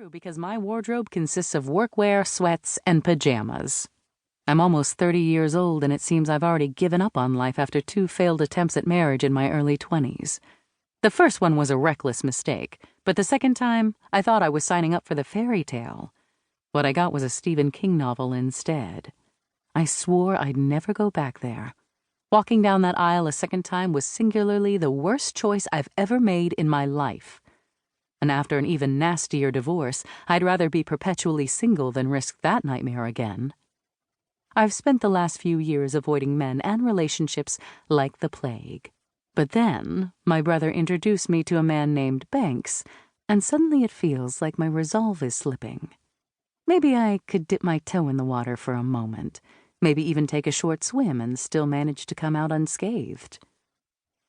true because my wardrobe consists of workwear, sweats, and pajamas. I'm almost 30 years old, and it seems I've already given up on life after 2 failed attempts at marriage in my early 20s. The first one was a reckless mistake, but the second time, I thought I was signing up for the fairy tale. What I got was a Stephen King novel instead. I swore I'd never go back there. Walking down that aisle a second time was singularly the worst choice I've ever made in my life. And after an even nastier divorce, I'd rather be perpetually single than risk that nightmare again. I've spent the last few years avoiding men and relationships like the plague. But then, my brother introduced me to a man named Banks, and suddenly it feels like my resolve is slipping. Maybe I could dip my toe in the water for a moment, maybe even take a short swim and still manage to come out unscathed.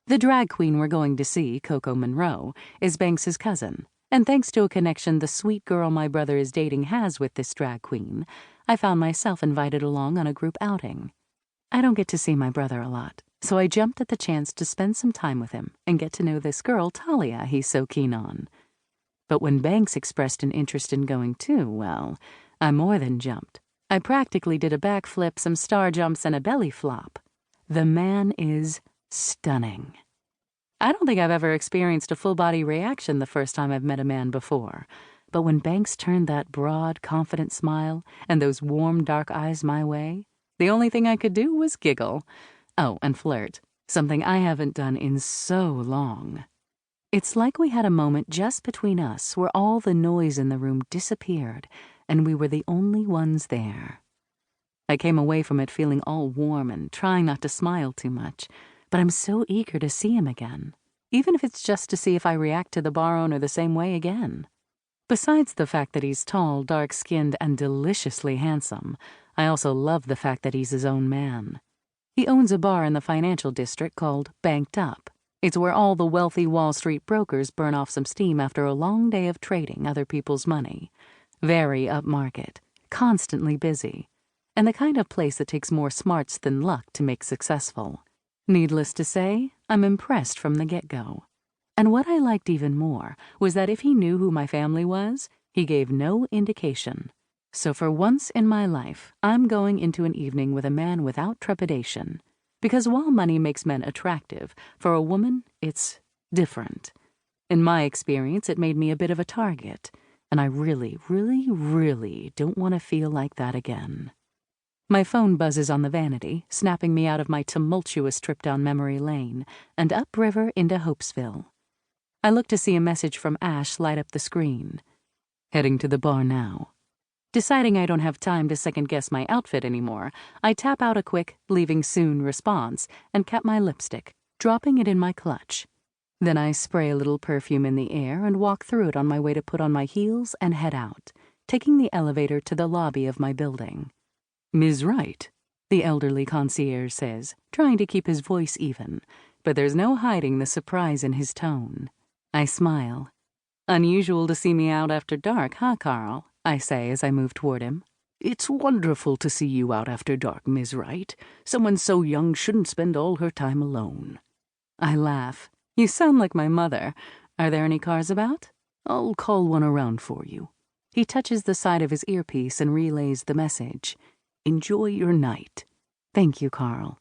The drag queen we're going to see, Coco Monroe, is Banks's cousin, and thanks to a connection the sweet girl my brother is dating has with this drag queen, I found myself invited along on a group outing. I don't get to see my brother a lot, so I jumped at the chance to spend some time with him and get to know this girl, Talia, he's so keen on. But when Banks expressed an interest in going too, well, I more than jumped. I practically did a backflip, some star jumps, and a belly flop. The man is stunning. I don't think I've ever experienced a full-body reaction the first time I've met a man before, but when Banks turned that broad, confident smile and those warm, dark eyes my way, the only thing I could do was giggle. Oh, and flirt, something I haven't done in so long. It's like we had a moment just between us where all the noise in the room disappeared and we were the only ones there. I came away from it feeling all warm and trying not to smile too much, but I'm so eager to see him again, even if it's just to see if I react to the bar owner the same way again. Besides the fact that he's tall, dark-skinned, and deliciously handsome, I also love the fact that he's his own man. He owns a bar in the financial district called Banked Up. It's where all the wealthy Wall Street brokers burn off some steam after a long day of trading other people's money. Very upmarket, constantly busy, and the kind of place that takes more smarts than luck to make successful. Needless to say, I'm impressed from the get-go. And what I liked even more was that if he knew who my family was, he gave no indication. So for once in my life, I'm going into an evening with a man without trepidation. Because while money makes men attractive, for a woman, it's different. In my experience, it made me a bit of a target, and I really, really, really don't want to feel like that again. My phone buzzes on the vanity, snapping me out of my tumultuous trip down memory lane and upriver into Hopesville. I look to see a message from Ash light up the screen. Heading to the bar now. Deciding I don't have time to second-guess my outfit anymore, I tap out a quick, leaving soon response and cap my lipstick, dropping it in my clutch. Then I spray a little perfume in the air and walk through it on my way to put on my heels and head out, taking the elevator to the lobby of my building. "Ms. Wright," the elderly concierge says, trying to keep his voice even, but there's no hiding the surprise in his tone. I smile. "Unusual to see me out after dark, huh, Carl?" I say as I move toward him. "It's wonderful to see you out after dark, Ms. Wright. Someone so young shouldn't spend all her time alone." I laugh. "You sound like my mother. Are there any cars about?" "I'll call one around for you." He touches the side of his earpiece and relays the message. "Enjoy your night." "Thank you, Carl."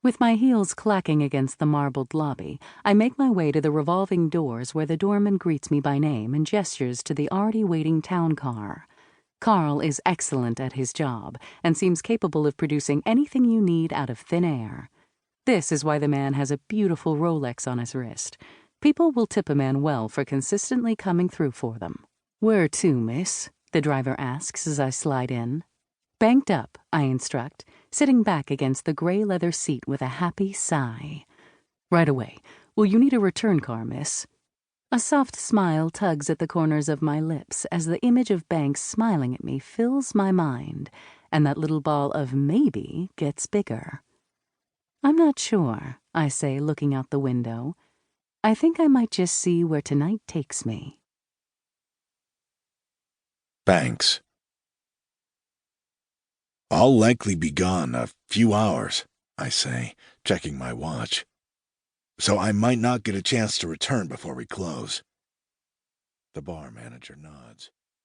With my heels clacking against the marbled lobby, I make my way to the revolving doors where the doorman greets me by name and gestures to the already waiting town car. Carl is excellent at his job and seems capable of producing anything you need out of thin air. This is why the man has a beautiful Rolex on his wrist. People will tip a man well for consistently coming through for them. "Where to, miss?" the driver asks as I slide in. "Banked Up," I instruct, sitting back against the gray leather seat with a happy sigh. "Right away. Will you need a return car, miss?" A soft smile tugs at the corners of my lips as the image of Banks smiling at me fills my mind, and that little ball of maybe gets bigger. "I'm not sure," I say, looking out the window. "I think I might just see where tonight takes me." Banks. "I'll likely be gone a few hours," I say, checking my watch. "So I might not get a chance to return before we close." The bar manager nods.